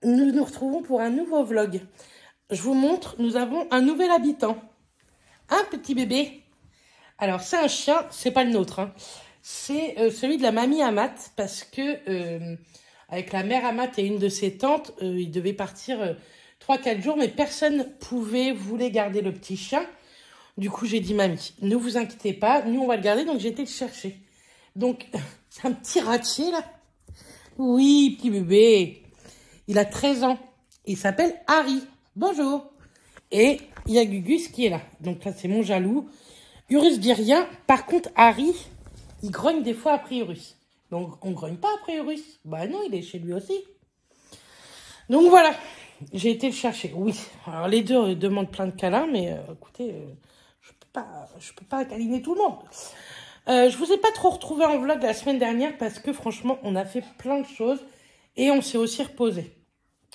Nous nous retrouvons pour un nouveau vlog. Je vous montre, nous avons un nouvel habitant. Un petit bébé. Alors, c'est un chien, c'est pas le nôtre. Hein. C'est celui de la mamie Amat, parce que avec la mère Amat et une de ses tantes, ils devaient partir 3-4 jours, mais personne voulait garder le petit chien. Du coup, j'ai dit, mamie, ne vous inquiétez pas, nous, on va le garder. Donc, j'ai été le chercher. Donc, c'est un petit ratier, là. Oui, petit bébé. Il a 13 ans. Il s'appelle Harry. Bonjour. Et il y a Gugus qui est là. Donc là, c'est mon jaloux. Urus dit rien. Par contre, Harry, il grogne des fois après Urus. Donc, on grogne pas après Urus. Bah non, il est chez lui aussi. Donc voilà. J'ai été le chercher. Oui. Alors, les deux demandent plein de câlins, mais écoutez, je peux pas câliner tout le monde. Je vous ai pas trop retrouvé en vlog la semaine dernière parce que franchement, on a fait plein de choses et on s'est aussi reposé.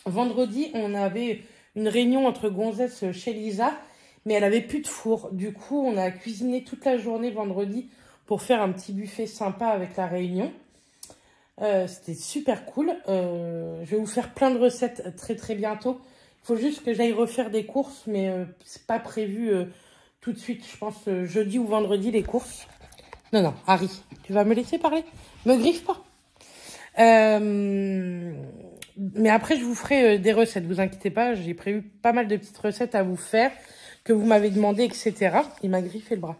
Vendredi, on avait une réunion entre gonzesses chez Lisa, mais elle avait plus de four. Du coup, on a cuisiné toute la journée vendredi pour faire un petit buffet sympa avec la réunion. C'était super cool. Je vais vous faire plein de recettes très bientôt. Il faut juste que j'aille refaire des courses, mais c'est pas prévu tout de suite. Je pense jeudi ou vendredi les courses. Non, Harry, tu vas me laisser parler? Me griffe pas. Mais après, je vous ferai des recettes, vous inquiétez pas. J'ai prévu pas mal de petites recettes à vous faire, que vous m'avez demandé, etc. Il m'a griffé le bras.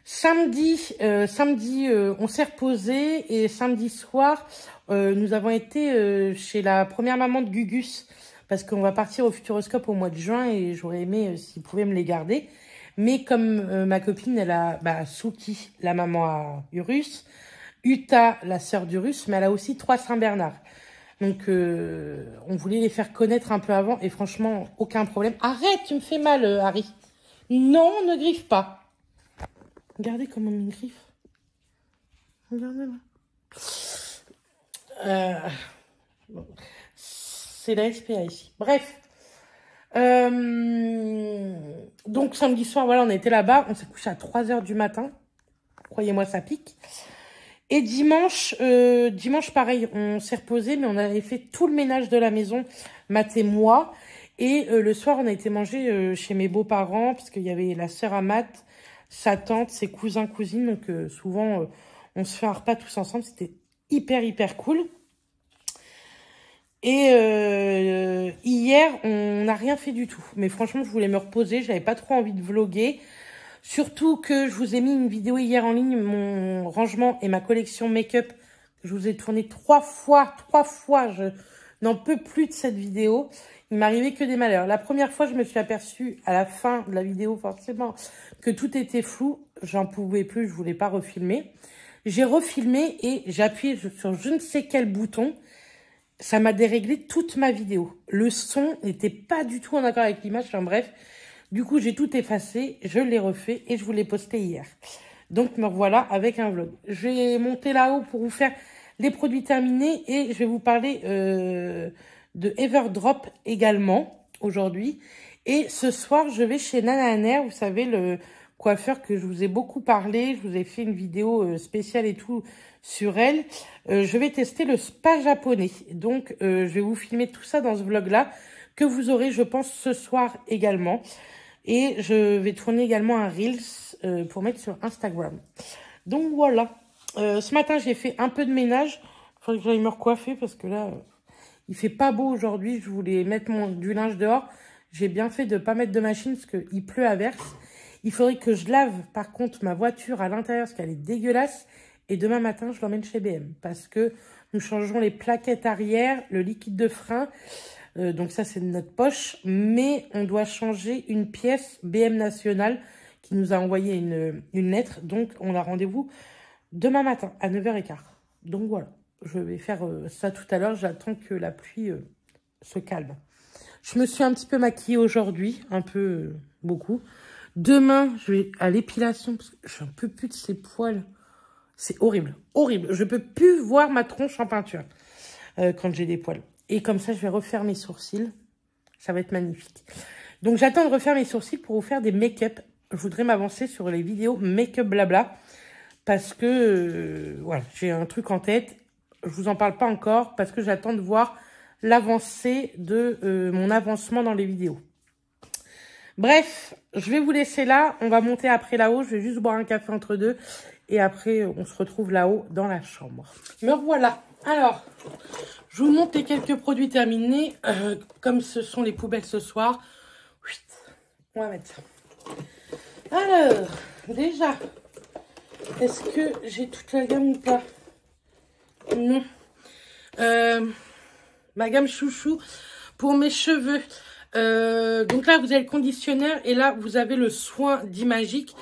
Samedi, on s'est reposé et samedi soir, nous avons été chez la première maman de Gugus parce qu'on va partir au Futuroscope au mois de juin et j'aurais aimé s'ils pouvaient me les garder. Mais comme ma copine, elle a Suki, la maman à Urus, Uta, la sœur d'Urus, mais elle a aussi 3 Saint-Bernard. Donc, on voulait les faire connaître un peu avant et franchement, aucun problème. Arrête, tu me fais mal, Harry. Non, ne griffe pas. Regardez comment il me griffe. Regardez-moi. Bon. C'est la SPA ici. Bref. Donc samedi soir, voilà, on était là-bas. On s'est couché à 3 h du matin. Croyez-moi, ça pique. Et dimanche, pareil, on s'est reposé, mais on avait fait tout le ménage de la maison, Matt et moi. Et le soir, on a été manger chez mes beaux-parents, parce qu'il y avait la sœur à Matt, sa tante, ses cousins, cousines. Donc souvent, on se fait un repas tous ensemble. C'était hyper cool. Et hier, on n'a rien fait du tout. Mais franchement, je voulais me reposer. J'avais pas trop envie de vlogger. Surtout que je vous ai mis une vidéo hier en ligne, mon rangement et ma collection make-up. Je vous ai tourné 3 fois. Je n'en peux plus de cette vidéo. Il m'arrivait que des malheurs. La première fois, je me suis aperçue à la fin de la vidéo, forcément, que tout était flou. J'en pouvais plus, je voulais pas refilmer. J'ai refilmé et j'ai appuyé sur je ne sais quel bouton. Ça m'a déréglé toute ma vidéo. Le son n'était pas du tout en accord avec l'image. Enfin bref, du coup, j'ai tout effacé, je l'ai refait et je vous l'ai posté hier. Donc, me revoilà avec un vlog. Je vais monter là-haut pour vous faire les produits terminés et je vais vous parler de Everdrop également aujourd'hui. Et ce soir, je vais chez Nana Aner, vous savez, le coiffeur que je vous ai beaucoup parlé. Je vous ai fait une vidéo spéciale et tout sur elle. Je vais tester le spa japonais. Donc, je vais vous filmer tout ça dans ce vlog-là que vous aurez, je pense, ce soir également. Et je vais tourner également un Reels pour mettre sur Instagram. Donc, voilà. Ce matin, j'ai fait un peu de ménage. Il faudrait que j'aille me recoiffer parce que là, il fait pas beau aujourd'hui. Je voulais mettre du linge dehors. J'ai bien fait de ne pas mettre de machine parce qu'il pleut à verse. Il faudrait que je lave, par contre, ma voiture à l'intérieur parce qu'elle est dégueulasse. Et demain matin, je l'emmène chez BM parce que nous changerons les plaquettes arrière, le liquide de frein. Donc ça, c'est de notre poche. Mais on doit changer une pièce BM National qui nous a envoyé une lettre. Donc, on a rendez-vous demain matin à 9 h 15. Donc, voilà. Je vais faire ça tout à l'heure. J'attends que la pluie se calme. Je me suis un petit peu maquillée aujourd'hui. Un peu, beaucoup. Demain, je vais à l'épilation parce que je n'en peux plus de ces poils. C'est horrible. Horrible. Je peux plus voir ma tronche en peinture quand j'ai des poils. Et comme ça, je vais refaire mes sourcils. Ça va être magnifique. Donc, j'attends de refaire mes sourcils pour vous faire des make-up. Je voudrais m'avancer sur les vidéos make-up blabla. Parce que, voilà, j'ai un truc en tête. Je vous en parle pas encore parce que j'attends de voir l'avancée de mon avancement dans les vidéos. Bref, je vais vous laisser là. On va monter après là-haut. Je vais juste boire un café entre deux. Et après, on se retrouve là-haut dans la chambre. Me revoilà. Alors, je vous montre les quelques produits terminés. Comme ce sont les poubelles ce soir. On va mettre ça. Alors, déjà, est-ce que j'ai toute la gamme ou pas? Non. Ma gamme chouchou pour mes cheveux. Donc là, vous avez le conditionneur et là, vous avez le soin d'Imagique.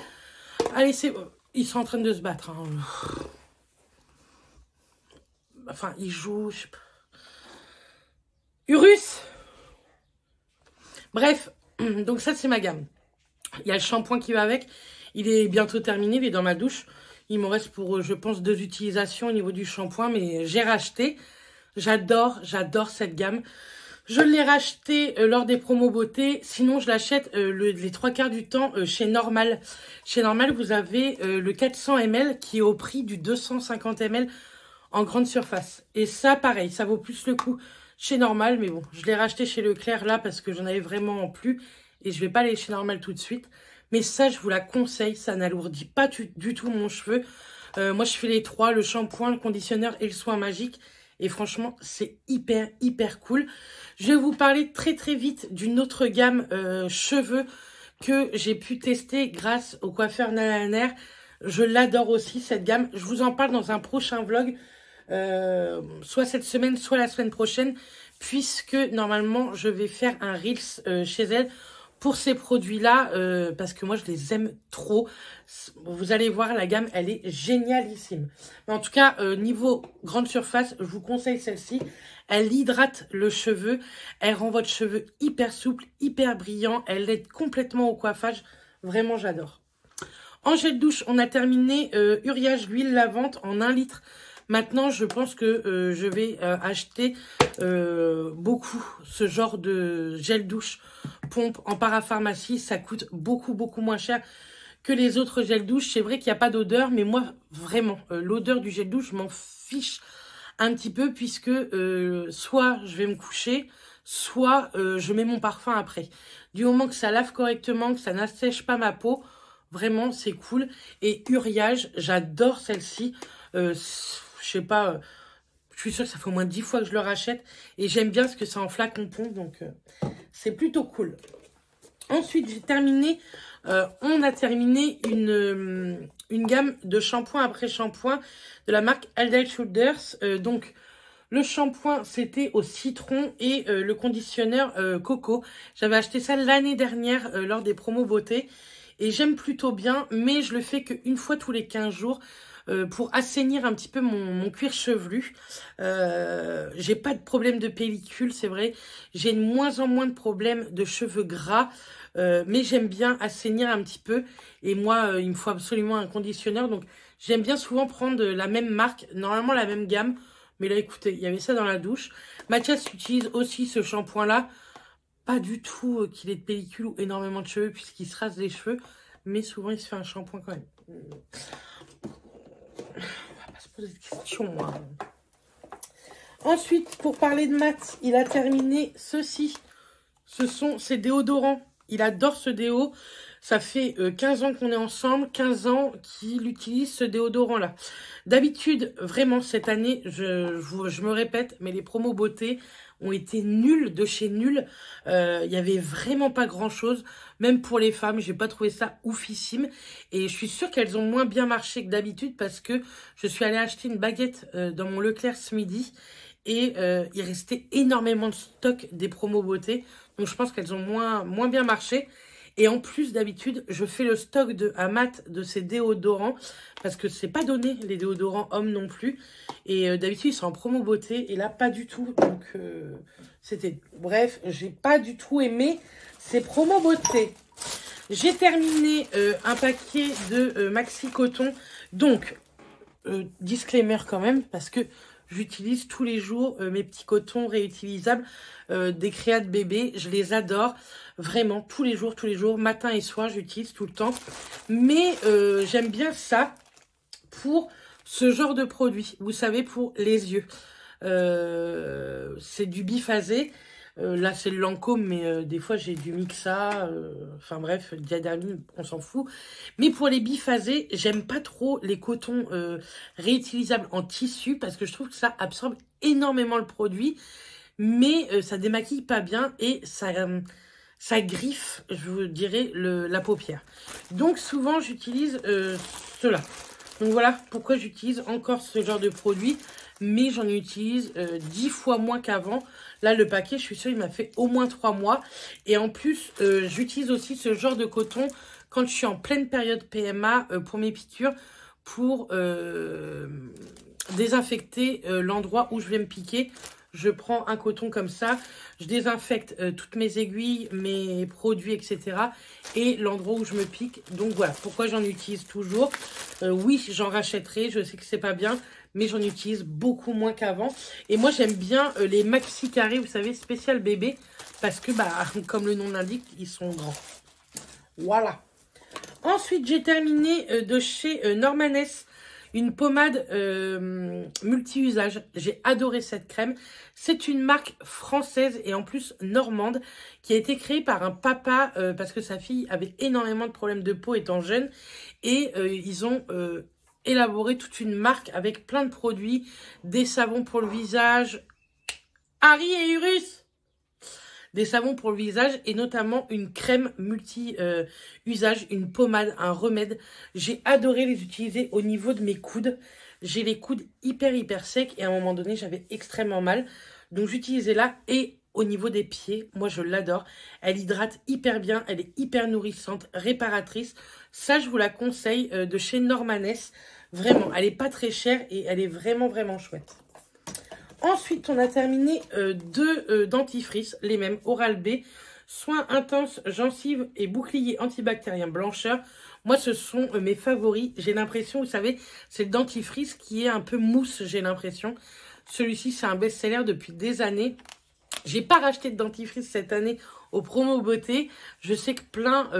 Allez, c'est... Ils sont en train de se battre. Hein. Enfin, ils jouent, je sais pas. Urus. Bref, donc ça, c'est ma gamme. Il y a le shampoing qui va avec. Il est bientôt terminé, il est dans ma douche. Il me reste pour, je pense, 2 utilisations au niveau du shampoing, mais j'ai racheté. J'adore cette gamme. Je l'ai racheté lors des promos beauté. Sinon, je l'achète les 3/4 du temps chez Normal. Chez Normal, vous avez le 400 ml qui est au prix du 250 ml en grande surface. Et ça, pareil, ça vaut plus le coup chez Normal. Mais bon, je l'ai racheté chez Leclerc là parce que j'en avais vraiment plus. Et je vais pas aller chez Normal tout de suite. Mais ça, je vous la conseille. Ça n'alourdit pas du tout mon cheveu. Moi, je fais les 3, le shampoing, le conditionneur et le soin magique. Et franchement, c'est hyper cool. Je vais vous parler très vite d'une autre gamme cheveux que j'ai pu tester grâce au coiffeur Nananer. Je l'adore aussi, cette gamme. Je vous en parle dans un prochain vlog, soit cette semaine, soit la semaine prochaine, puisque normalement, je vais faire un Reels chez elle pour ces produits-là, parce que moi, je les aime trop. Vous allez voir, la gamme, elle est génialissime. Mais en tout cas, niveau grande surface, je vous conseille celle-ci. Elle hydrate le cheveu. Elle rend votre cheveu hyper souple, hyper brillant. Elle aide complètement au coiffage. Vraiment, j'adore. En gel douche, on a terminé Uriage l'huile lavante en 1 litre. Maintenant, je pense que je vais acheter beaucoup ce genre de gel douche pompe en parapharmacie. Ça coûte beaucoup moins cher que les autres gels douche. C'est vrai qu'il n'y a pas d'odeur, mais moi, vraiment, l'odeur du gel douche, je m'en fiche un petit peu puisque soit je vais me coucher, soit je mets mon parfum après. Du moment que ça lave correctement, que ça n'assèche pas ma peau, vraiment, c'est cool. Et Uriage, j'adore celle-ci. Je sais pas, je suis sûre que ça fait au moins 10 fois que je le rachète. Et j'aime bien ce que c'est en flacon pompe, donc c'est plutôt cool. Ensuite, j'ai terminé, on a terminé une gamme de shampoing après shampoing de la marque Head & Shoulders. Donc, le shampoing, c'était au citron et le conditionneur coco. J'avais acheté ça l'année dernière lors des promos beauté. Et j'aime plutôt bien, mais je le fais qu'une fois tous les 15 jours. Pour assainir un petit peu mon cuir chevelu. J'ai pas de problème de pellicule, c'est vrai. J'ai de moins en moins de problèmes de cheveux gras. Mais j'aime bien assainir un petit peu. Et moi, il me faut absolument un conditionneur. Donc, j'aime bien souvent prendre la même marque. Normalement, la même gamme. Mais là, écoutez, il y avait ça dans la douche. Mathias utilise aussi ce shampoing-là. Pas du tout qu'il ait de pellicule ou énormément de cheveux puisqu'il se rase les cheveux. Mais souvent, il se fait un shampoing quand même. On va pas se poser de questions, moi. Ensuite, pour parler de Matt, il a terminé ceci. Ce sont ses déodorants. Il adore ce déo. Ça fait 15 ans qu'on est ensemble, 15 ans qu'il utilise ce déodorant-là. D'habitude, vraiment, cette année, je me répète, mais les promos beauté ont été nuls de chez nuls. Il y avait vraiment pas grand-chose. Même pour les femmes, j'ai pas trouvé ça oufissime. Et je suis sûre qu'elles ont moins bien marché que d'habitude parce que je suis allée acheter une baguette dans mon Leclerc ce midi. Et il restait énormément de stock des promos beauté. Donc je pense qu'elles ont moins bien marché. Et en plus, d'habitude, je fais le stock à Matt de ces déodorants. Parce que c'est pas donné, les déodorants hommes non plus. Et d'habitude, ils sont en promo beauté. Et là, pas du tout. Donc, c'était... Bref, j'ai pas du tout aimé ces promos beauté. J'ai terminé un paquet de maxi coton. Donc, disclaimer quand même, parce que j'utilise tous les jours mes petits cotons réutilisables des créas de bébé. Je les adore. Vraiment, tous les jours, matin et soir, j'utilise tout le temps. Mais j'aime bien ça pour ce genre de produit. Vous savez, pour les yeux. C'est du biphasé. Là, c'est le Lancôme, mais des fois, j'ai du Mixa. Enfin bref, Diadamine, on s'en fout. Mais pour les biphasés, j'aime pas trop les cotons réutilisables en tissu parce que je trouve que ça absorbe énormément le produit. Mais ça démaquille pas bien et ça griffe, je vous dirais, la paupière. Donc souvent, j'utilise cela. Donc voilà pourquoi j'utilise encore ce genre de produit. Mais j'en utilise 10 fois moins qu'avant. Là, le paquet, je suis sûre, il m'a fait au moins 3 mois. Et en plus, j'utilise aussi ce genre de coton quand je suis en pleine période PMA pour mes piqûres, pour désinfecter l'endroit où je vais me piquer. Je prends un coton comme ça, je désinfecte toutes mes aiguilles, mes produits, etc. Et l'endroit où je me pique. Donc voilà, pourquoi j'en utilise toujours. Oui, j'en rachèterai, je sais que c'est pas bien, mais j'en utilise beaucoup moins qu'avant. Et moi, j'aime bien les maxi carrés, vous savez, spécial bébé, parce que, bah, comme le nom l'indique, ils sont grands. Voilà. Ensuite, j'ai terminé de chez Normanès une pommade multi-usage. J'ai adoré cette crème. C'est une marque française et en plus normande qui a été créée par un papa parce que sa fille avait énormément de problèmes de peau étant jeune. Et ils ont élaboré toute une marque avec plein de produits, des savons pour le visage. Harry et Urus! Des savons pour le visage et notamment une crème multi-usage, une pommade, un remède. J'ai adoré les utiliser au niveau de mes coudes. J'ai les coudes hyper secs et à un moment donné, j'avais extrêmement mal. Donc j'utilisais là et au niveau des pieds, moi je l'adore. Elle hydrate hyper bien, elle est hyper nourrissante, réparatrice. Ça, je vous la conseille de chez Normanès. Vraiment, elle n'est pas très chère et elle est vraiment chouette. Ensuite, on a terminé deux dentifrices, les mêmes Oral-B, soins intenses, gencives et bouclier antibactérien blancheur. Moi, ce sont mes favoris. J'ai l'impression, vous savez, c'est le dentifrice qui est un peu mousse, j'ai l'impression. Celui-ci, c'est un best-seller depuis des années. J'ai pas racheté de dentifrice cette année au promo beauté. Je sais que plein,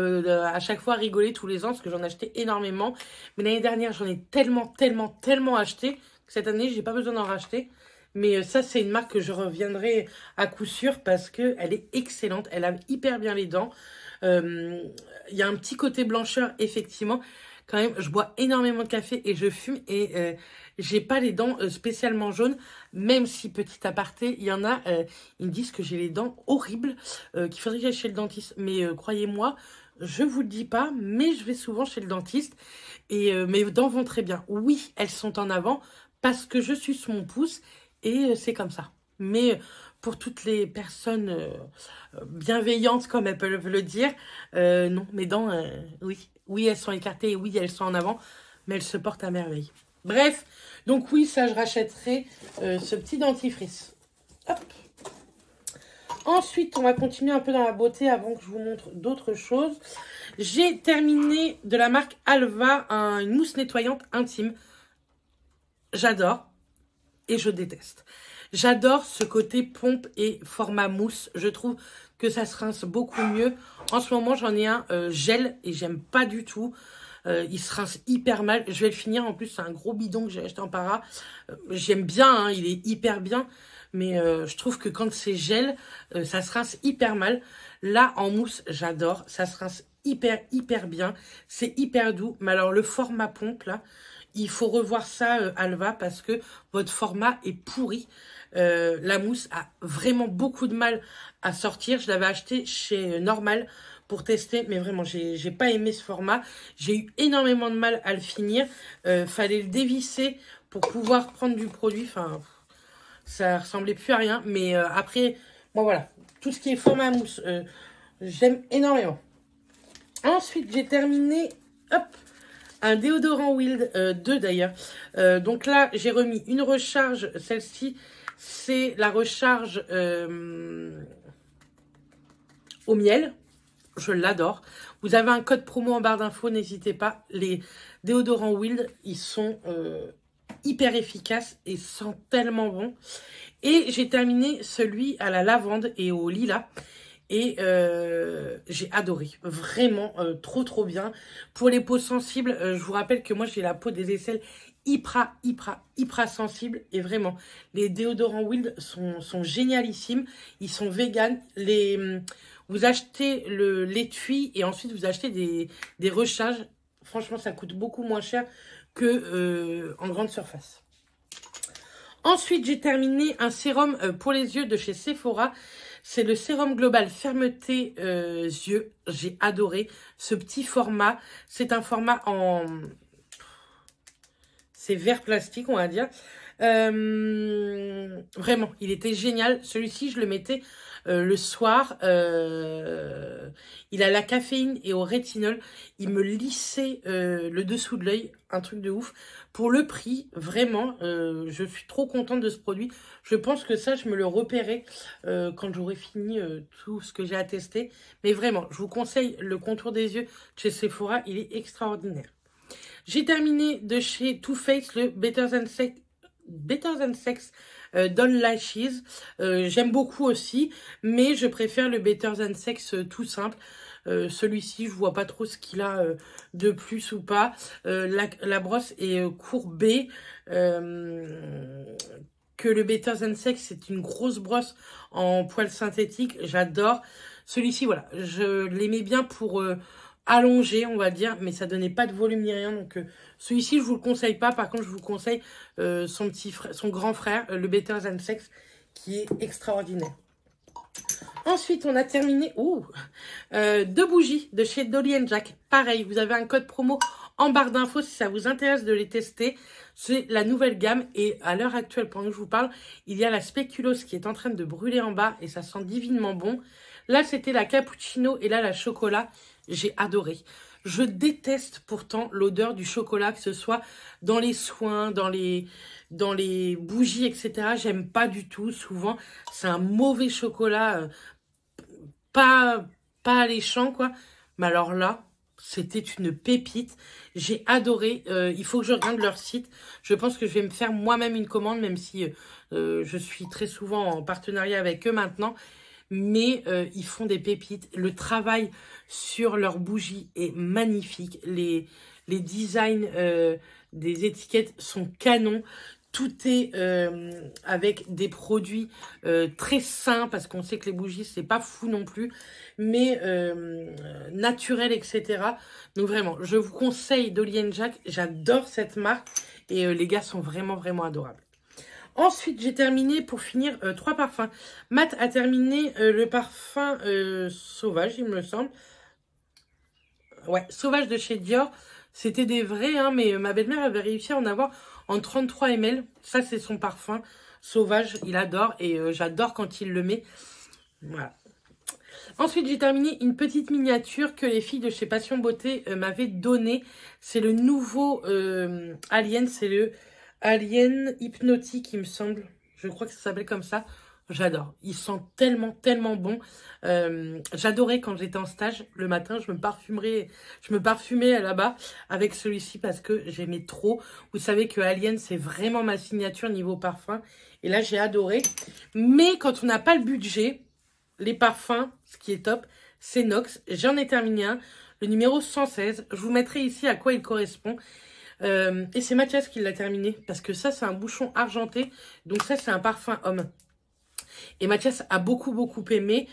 à chaque fois, rigolaient tous les ans parce que j'en achetais énormément. Mais l'année dernière, j'en ai tellement acheté que cette année, j'ai pas besoin d'en racheter. Mais ça, c'est une marque que je reviendrai à coup sûr parce qu'elle est excellente. Elle lave hyper bien les dents. Il y a un petit côté blancheur, effectivement. Quand même, je bois énormément de café et je fume. Et j'ai pas les dents spécialement jaunes. Même si, petit aparté, il y en a, ils me disent que j'ai les dents horribles. Qu'il faudrait que j'aille chez le dentiste. Mais croyez-moi, je vous le dis pas. Mais je vais souvent chez le dentiste. Et mes dents vont très bien. Oui, elles sont en avant parce que je suce mon pouce. Et c'est comme ça. Mais pour toutes les personnes bienveillantes, comme elles peuvent le dire, non, mes dents, oui, elles sont écartées et oui, elles sont en avant, mais elles se portent à merveille. Bref, donc oui, ça, je rachèterai ce petit dentifrice. Hop. Ensuite, on va continuer un peu dans la beauté avant que je vous montre d'autres choses. J'ai terminé de la marque Alva une mousse nettoyante intime. J'adore. Et je déteste. J'adore ce côté pompe et format mousse. Je trouve que ça se rince beaucoup mieux. En ce moment, j'en ai un gel et j'aime pas du tout. Il se rince hyper mal. Je vais le finir. En plus, c'est un gros bidon que j'ai acheté en para. J'aime bien, hein, il est hyper bien. Mais je trouve que quand c'est gel, ça se rince hyper mal. Là, en mousse, j'adore. Ça se rince hyper bien. C'est hyper doux. Mais alors, le format pompe, là... Il faut revoir ça, Alva, parce que votre format est pourri. La mousse a vraiment beaucoup de mal à sortir. Je l'avais acheté chez Normal pour tester, mais vraiment, j'ai pas aimé ce format. J'ai eu énormément de mal à le finir. Fallait le dévisser pour pouvoir prendre du produit. Enfin, ça ressemblait plus à rien. Mais après, bon voilà, tout ce qui est format mousse, j'aime énormément. Ensuite, j'ai terminé, hop, un déodorant Wild 2 d'ailleurs. Donc là, j'ai remis une recharge. Celle-ci, c'est la recharge au miel. Je l'adore. Vous avez un code promo en barre d'infos, n'hésitez pas. Les déodorants Wild, ils sont hyper efficaces et sentent tellement bon. Et j'ai terminé celui à la lavande et au lilas. Et j'ai adoré, vraiment trop bien. Pour les peaux sensibles, je vous rappelle que moi j'ai la peau des aisselles hyper sensible. Et vraiment, les déodorants Wild sont génialissimes. Ils sont vegan. Vous achetez l'étui et ensuite vous achetez des recharges. Franchement, ça coûte beaucoup moins cher que en grande surface. Ensuite, j'ai terminé un sérum pour les yeux de chez Sephora. C'est le sérum global fermeté yeux. J'ai adoré ce petit format. C'est un format en... C'est verre plastique, on va dire. Vraiment, il était génial. Celui-ci, je le mettais le soir. Il a la caféine et au rétinol. Il me lissait le dessous de l'œil. Un truc de ouf. Pour le prix, vraiment, je suis trop contente de ce produit. Je pense que ça, je me le repérerai quand j'aurai fini tout ce que j'ai à tester. Mais vraiment, je vous conseille le contour des yeux de chez Sephora. Il est extraordinaire. J'ai terminé de chez Too Faced le Better Than Sex Done Lashes. J'aime beaucoup aussi, mais je préfère le Better Than Sex tout simple. Celui-ci, je vois pas trop ce qu'il a de plus ou pas. La brosse est courbée. Que le Better Than Sex, c'est une grosse brosse en poils synthétique. J'adore. Celui-ci, voilà, je l'aimais bien pour... allongé, on va dire, mais ça donnait pas de volume ni rien. Donc celui-ci, je vous le conseille pas. Par contre, je vous conseille son grand frère, le Better Than Sex, qui est extraordinaire. Ensuite, on a terminé 2 bougies de chez Dolly & Jack. Pareil, vous avez un code promo en barre d'infos si ça vous intéresse de les tester. C'est la nouvelle gamme et à l'heure actuelle, pendant que je vous parle, il y a la spéculoos qui est en train de brûler en bas et ça sent divinement bon. Là, c'était la cappuccino et là, la chocolat. J'ai adoré. Je déteste pourtant l'odeur du chocolat, que ce soit dans les soins, dans les bougies, etc. J'aime pas du tout. Souvent, c'est un mauvais chocolat, pas alléchant, quoi. Mais alors là, c'était une pépite. J'ai adoré. Il faut que je regarde leur site. Je pense que je vais me faire moi-même une commande, même si je suis très souvent en partenariat avec eux maintenant. Mais ils font des pépites. Le travail sur leurs bougies est magnifique. Les designs des étiquettes sont canons. Tout est avec des produits très sains, parce qu'on sait que les bougies, c'est pas fou non plus, mais naturel, etc. Donc vraiment, je vous conseille Dolly & Jack. J'adore cette marque et les gars sont vraiment, vraiment adorables. Ensuite, j'ai terminé pour finir 3 parfums. Matt a terminé le parfum Sauvage, il me semble. Ouais, Sauvage de chez Dior. C'était des vrais, hein, mais ma belle-mère avait réussi à en avoir en 33 ml. Ça, c'est son parfum Sauvage. Il adore et j'adore quand il le met. Voilà. Ensuite, j'ai terminé une petite miniature que les filles de chez Passion Beauté m'avaient donnée. C'est le nouveau Alien, c'est le Alien Hypnotique, il me semble. Je crois que ça s'appelle comme ça. J'adore. Il sent tellement, tellement bon. J'adorais quand j'étais en stage. Le matin, je me parfumais là-bas avec celui-ci parce que j'aimais trop. Vous savez que Alien, c'est vraiment ma signature niveau parfum. Et là, j'ai adoré. Mais quand on n'a pas le budget, les parfums, ce qui est top, c'est Nox. J'en ai terminé un. Le numéro 116. Je vous mettrai ici à quoi il correspond. Et c'est Mathias qui l'a terminé. Parce que ça, c'est un bouchon argenté. Donc ça, c'est un parfum homme. Et Mathias a beaucoup, beaucoup aimé.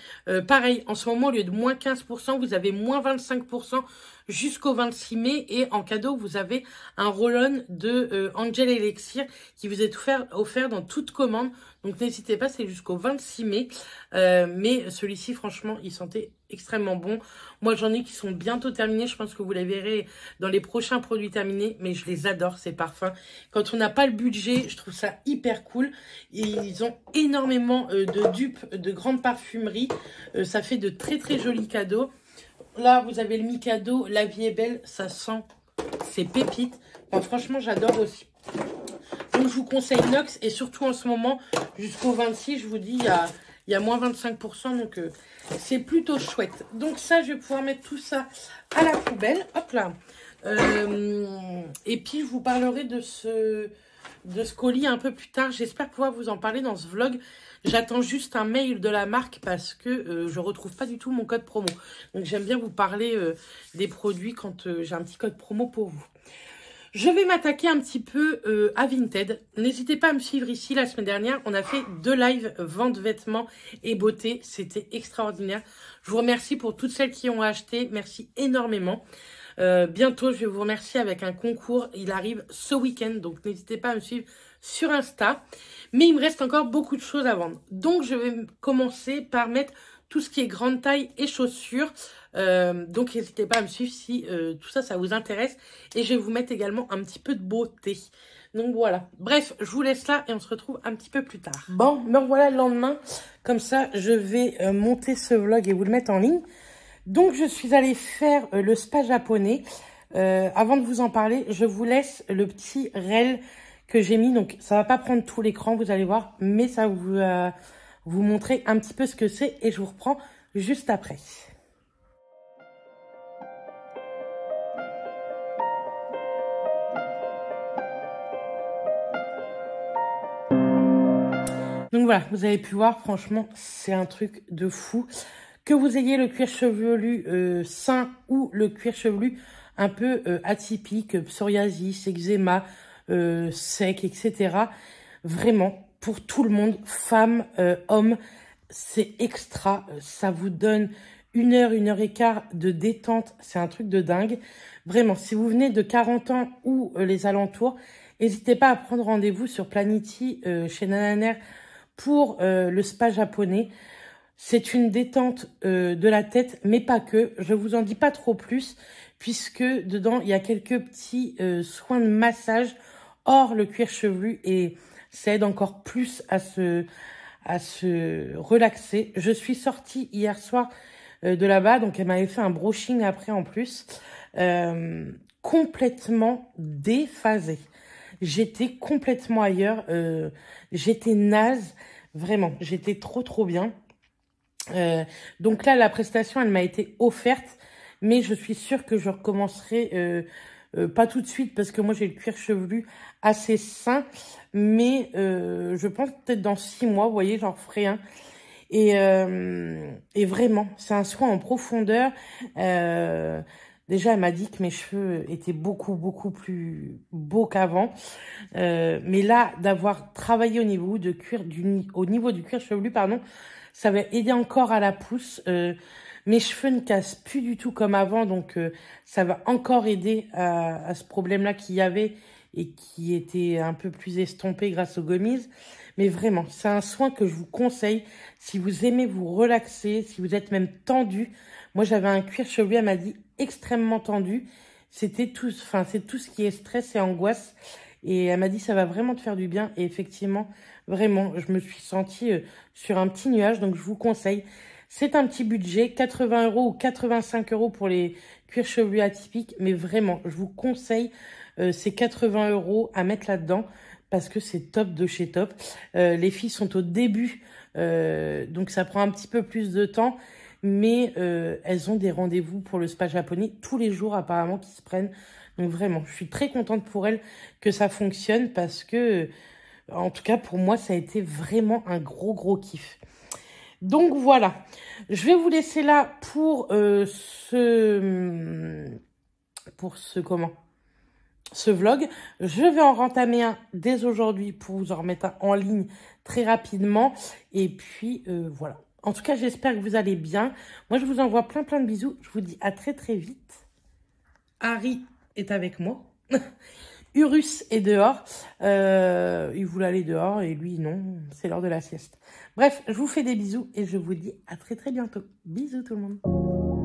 Pareil, en ce moment, au lieu de moins 15%, vous avez moins 25% jusqu'au 26 mai. Et en cadeau, vous avez un roll-on de Angel Elixir qui vous est offert dans toute commande. Donc n'hésitez pas, c'est jusqu'au 26 mai. Mais celui-ci, franchement, il sentait extrêmement bon. Moi, j'en ai qui sont bientôt terminés. Je pense que vous les verrez dans les prochains produits terminés. Mais je les adore, ces parfums. Quand on n'a pas le budget, je trouve ça hyper cool. Et ils ont énormément de dupes de grandes parfumeries. Ça fait de très, très jolis cadeaux. Là, vous avez le Mikado. La vie est belle. Ça sent ses pépites. Bon, franchement, j'adore aussi. Donc, je vous conseille Nox. Et surtout, en ce moment, jusqu'au 26, je vous dis, il y a moins 25%. Donc, c'est plutôt chouette. Donc, ça, je vais pouvoir mettre tout ça à la poubelle. Hop là. Et puis, je vous parlerai de ce colis un peu plus tard. J'espère pouvoir vous en parler dans ce vlog. J'attends juste un mail de la marque parce que je retrouve pas du tout mon code promo. Donc, j'aime bien vous parler des produits quand j'ai un petit code promo pour vous. Je vais m'attaquer un petit peu à Vinted. N'hésitez pas à me suivre ici. La semaine dernière, on a fait 2 lives vente vêtements et beauté. C'était extraordinaire. Je vous remercie pour toutes celles qui ont acheté. Merci énormément. Bientôt, je vais vous remercier avec un concours. Il arrive ce week-end. Donc, n'hésitez pas à me suivre sur Insta. Mais il me reste encore beaucoup de choses à vendre. Donc, je vais commencer par mettre tout ce qui est grande taille et chaussures. Donc, n'hésitez pas à me suivre si tout ça, ça vous intéresse. Et je vais vous mettre également un petit peu de beauté. Donc, voilà. Bref, je vous laisse là et on se retrouve un petit peu plus tard. Bon, me revoilà le lendemain. Comme ça, je vais monter ce vlog et vous le mettre en ligne. Donc, je suis allée faire le spa japonais. Avant de vous en parler, je vous laisse le petit reel que j'ai mis. Donc, ça va pas prendre tout l'écran, vous allez voir. Mais ça va vous montrer un petit peu ce que c'est. Et je vous reprends juste après. Donc voilà, vous avez pu voir, franchement, c'est un truc de fou. Que vous ayez le cuir chevelu sain ou le cuir chevelu un peu atypique, psoriasis, eczéma, sec, etc. Vraiment, pour tout le monde, femmes, hommes, c'est extra. Ça vous donne 1 heure et quart de détente. C'est un truc de dingue. Vraiment, si vous venez de 40 ans ou les alentours, n'hésitez pas à prendre rendez-vous sur Planity chez Nananer pour le spa japonais. C'est une détente de la tête, mais pas que. Je vous en dis pas trop plus, puisque dedans, il y a quelques petits soins de massage hors le cuir chevelu et ça aide encore plus à se relaxer. Je suis sortie hier soir de là-bas, donc elle m'avait fait un brushing après en plus, complètement déphasée. J'étais complètement ailleurs, j'étais naze, vraiment, j'étais trop bien. Donc là, la prestation, elle m'a été offerte, mais je suis sûre que je recommencerai, pas tout de suite, parce que moi, j'ai le cuir chevelu assez sain, mais je pense peut-être dans 6 mois, vous voyez, j'en referai un. Et vraiment, c'est un soin en profondeur. Déjà, elle m'a dit que mes cheveux étaient beaucoup plus beaux qu'avant. Mais là, d'avoir travaillé au niveau du cuir chevelu, pardon, ça va aider encore à la pousse. Mes cheveux ne cassent plus du tout comme avant, donc ça va encore aider à ce problème-là qu'il y avait et qui était un peu plus estompé grâce aux gommises. Mais vraiment, c'est un soin que je vous conseille si vous aimez vous relaxer, si vous êtes même tendu. Moi, j'avais un cuir chevelu, elle m'a dit, extrêmement tendu. C'était tout, enfin, c'est tout ce qui est stress et angoisse. Et elle m'a dit, ça va vraiment te faire du bien. Et effectivement, vraiment, je me suis sentie sur un petit nuage. Donc, je vous conseille. C'est un petit budget, 80 € ou 85 € pour les cuirs chevelus atypiques. Mais vraiment, je vous conseille ces 80 € à mettre là-dedans parce que c'est top de chez top. Les filles sont au début, donc ça prend un petit peu plus de temps. Mais elles ont des rendez-vous pour le spa japonais tous les jours apparemment qui se prennent. Donc vraiment, je suis très contente pour elles que ça fonctionne parce que, en tout cas pour moi, ça a été vraiment un gros kiff. Donc voilà, je vais vous laisser là pour ce vlog. Je vais en rentamer un dès aujourd'hui pour vous en remettre un en ligne très rapidement. Et puis voilà. En tout cas, j'espère que vous allez bien. Moi, je vous envoie plein de bisous. Je vous dis à très vite. Harry est avec moi. Urus est dehors. Il voulait aller dehors et lui, non. C'est l'heure de la sieste. Bref, je vous fais des bisous et je vous dis à très bientôt. Bisous tout le monde.